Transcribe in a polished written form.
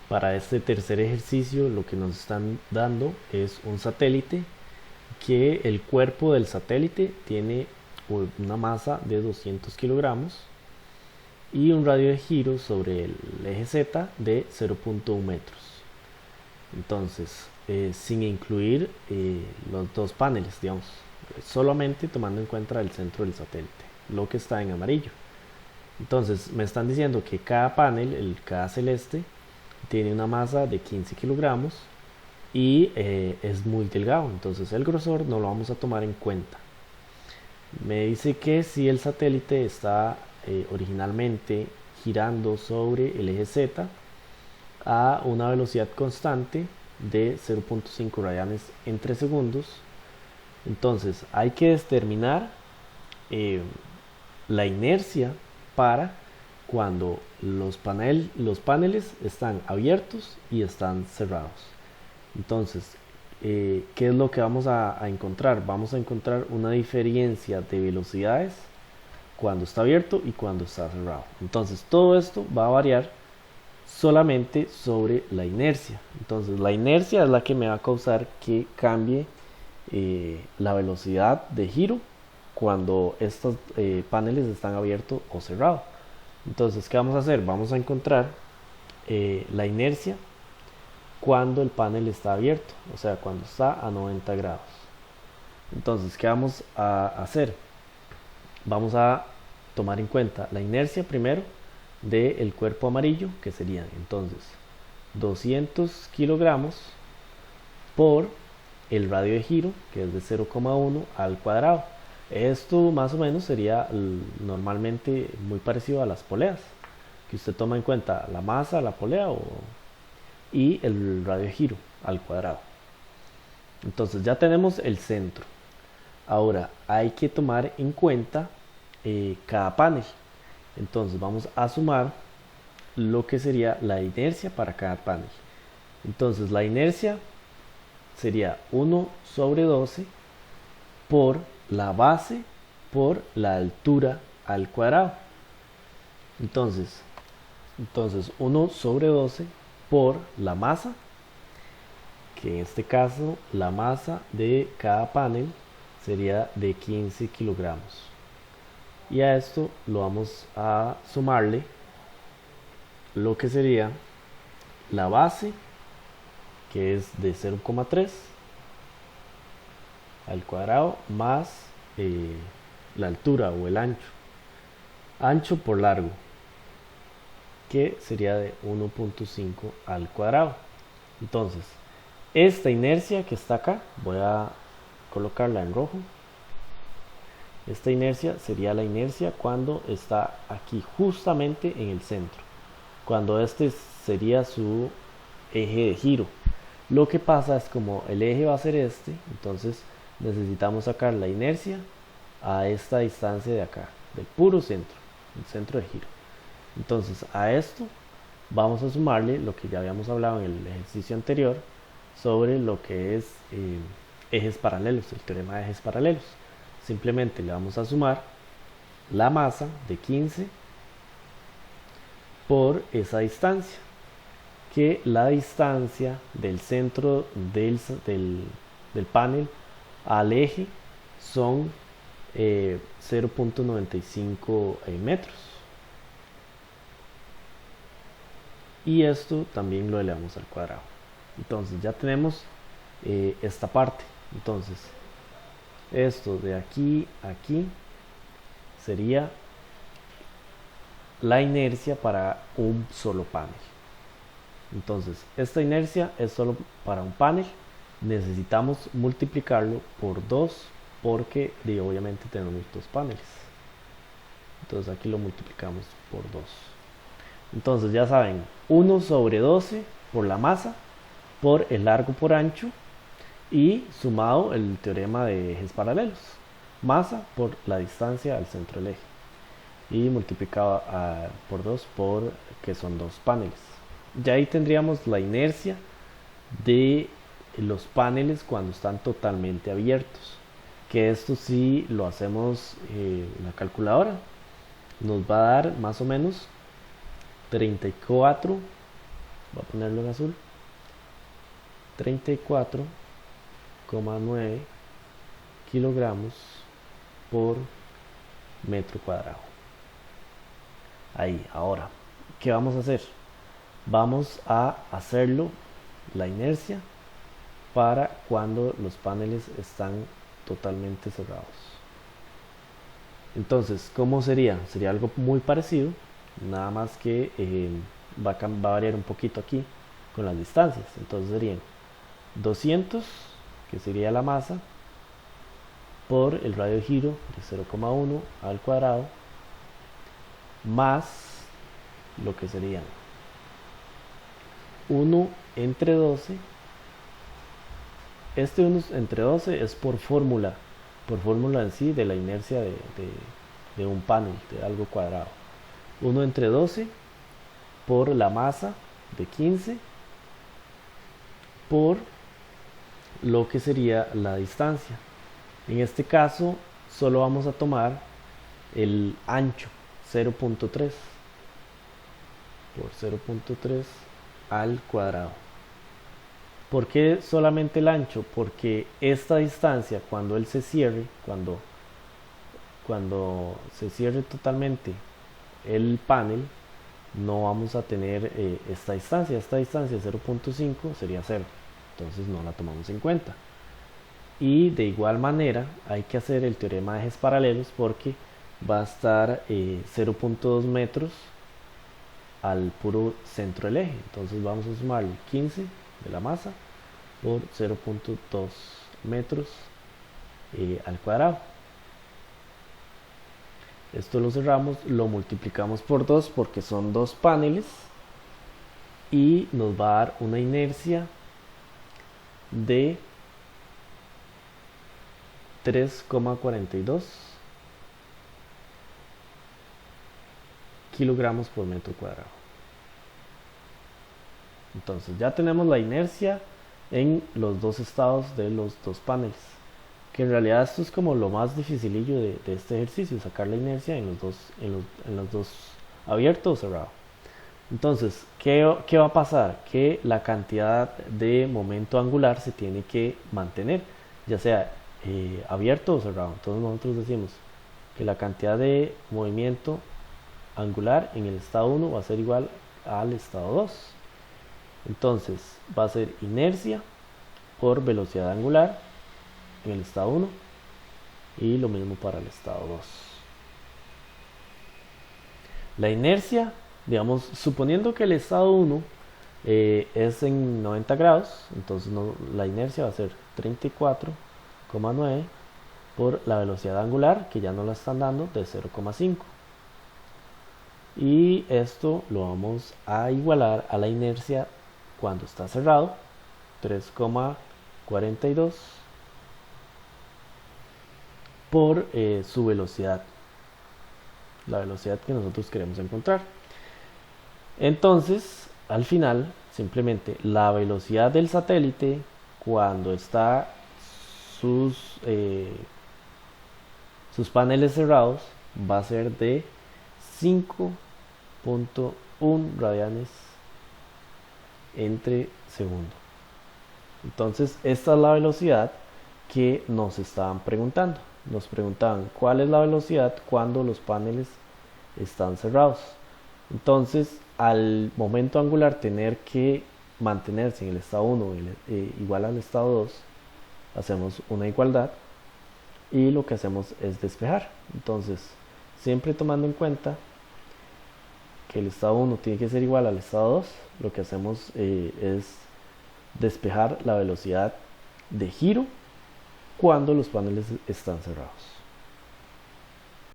Para este tercer ejercicio lo que nos están dando es un satélite que el cuerpo del satélite tiene una masa de 200 kilogramos y un radio de giro sobre el eje Z de 0.1 metros. Entonces, sin incluir los dos paneles, digamos, solamente tomando en cuenta el centro del satélite, lo que está en amarillo. Entonces, me están diciendo que cada panel, cada celeste, tiene una masa de 15 kilogramos y es muy delgado, entonces el grosor no lo vamos a tomar en cuenta. Me dice que si el satélite está originalmente girando sobre el eje Z a una velocidad constante de 0.5 radianes entre segundos, entonces hay que determinar la inercia para cuando los paneles están abiertos y están cerrados. Entonces, ¿qué es lo que vamos a encontrar? Vamos a encontrar una diferencia de velocidades cuando está abierto y cuando está cerrado. Entonces, todo esto va a variar solamente sobre la inercia. Entonces, la inercia es la que me va a causar que cambie la velocidad de giro cuando estos paneles están abiertos o cerrados. Entonces, ¿qué vamos a hacer? Vamos a encontrar la inercia cuando el panel está abierto, o sea, cuando está a 90 grados. Entonces, ¿qué vamos a hacer? Vamos a tomar en cuenta la inercia primero del cuerpo amarillo, que sería entonces 200 kilogramos por el radio de giro, que es de 0,1 al cuadrado. Esto más o menos sería normalmente muy parecido a las poleas, que usted toma en cuenta la masa, la polea y el radio de giro al cuadrado. Entonces ya tenemos el centro. Ahora hay que tomar en cuenta cada panel. Entonces vamos a sumar lo que sería la inercia para cada panel. Entonces la inercia sería 1 sobre 12 por la base por la altura al cuadrado. Entonces 1 sobre 12 por la masa, que en este caso la masa de cada panel sería de 15 kilogramos. Y a esto lo vamos a sumarle lo que sería la base, que es de 0,3 al cuadrado, más la altura o el ancho por largo, que sería de 1.5 al cuadrado. Entonces, esta inercia que está acá, voy a colocarla en rojo. Esta inercia sería la inercia cuando está aquí justamente en el centro, cuando este sería su eje de giro. Lo que pasa es como el eje va a ser este, entonces necesitamos sacar la inercia a esta distancia de acá, del puro centro, el centro de giro. Entonces a esto vamos a sumarle lo que ya habíamos hablado en el ejercicio anterior sobre lo que es ejes paralelos, el teorema de ejes paralelos. Simplemente le vamos a sumar la masa de 15 por esa distancia, que la distancia del centro del panel al eje son 0.95 metros, y esto también lo elevamos al cuadrado. Entonces ya tenemos esta parte. Entonces esto de aquí a aquí sería la inercia para un solo panel. Entonces esta inercia es solo para un panel, necesitamos multiplicarlo por 2 porque obviamente tenemos dos paneles. Entonces aquí lo multiplicamos por 2. Entonces ya saben, 1 sobre 12 por la masa por el largo por ancho, y sumado el teorema de ejes paralelos, masa por la distancia al centro del eje, y multiplicado por 2 por que son dos paneles. Ya ahí tendríamos la inercia de los paneles cuando están totalmente abiertos, que esto sí lo hacemos en la calculadora, nos va a dar más o menos 34 voy a ponerlo en azul, 34,9 kilogramos por metro cuadrado. Ahí, ahora, ¿qué vamos a hacer? Vamos a hacerlo, la inercia, para cuando los paneles están totalmente cerrados. Entonces, ¿cómo sería? Sería algo muy parecido, nada más que va a variar un poquito aquí con las distancias. Entonces serían 200, que sería la masa, por el radio de giro de 0,1 al cuadrado, más lo que serían 1 entre 12. Este 1 entre 12 es por fórmula en sí de la inercia de un panel, de algo cuadrado. 1 entre 12 por la masa de 15 por lo que sería la distancia. En este caso solo vamos a tomar el ancho, 0.3 por 0.3 al cuadrado. ¿Por qué solamente el ancho? Porque esta distancia, cuando él se cierre, cuando se cierre totalmente el panel, no vamos a tener esta distancia 0.5 sería 0, entonces no la tomamos en cuenta. Y de igual manera hay que hacer el teorema de ejes paralelos, porque va a estar 0.2 metros al puro centro del eje. Entonces vamos a sumar 15 de la masa por 0.2 metros al cuadrado. Esto lo cerramos, lo multiplicamos por 2 porque son dos paneles y nos va a dar una inercia de 3,42 kilogramos por metro cuadrado. Entonces ya tenemos la inercia en los dos estados de los dos paneles, que en realidad esto es como lo más dificilillo de este ejercicio, sacar la inercia en los dos abierto o cerrado. Entonces, ¿qué va a pasar? Que la cantidad de momento angular se tiene que mantener, ya sea abierto o cerrado. Entonces nosotros decimos que la cantidad de movimiento angular en el estado 1 va a ser igual al estado 2. Entonces va a ser inercia por velocidad angular en el estado 1 y lo mismo para el estado 2. La inercia, digamos, suponiendo que el estado 1 es en 90 grados, entonces la inercia va a ser 34,9 por la velocidad angular, que ya no la están dando, de 0,5. Y esto lo vamos a igualar a la inercia cuando está cerrado, 3,42 por su velocidad, la velocidad que nosotros queremos encontrar. Entonces, al final, simplemente la velocidad del satélite cuando está sus paneles cerrados va a ser de 5.1 radianes entre segundo. Entonces esta es la velocidad que nos estaban preguntando. Nos preguntaban cuál es la velocidad cuando los paneles están cerrados. Entonces al momento angular tener que mantenerse en el estado 1 igual al estado 2, hacemos una igualdad y lo que hacemos es despejar. Entonces siempre tomando en cuenta que el estado 1 tiene que ser igual al estado 2, lo que hacemos es despejar la velocidad de giro cuando los paneles están cerrados.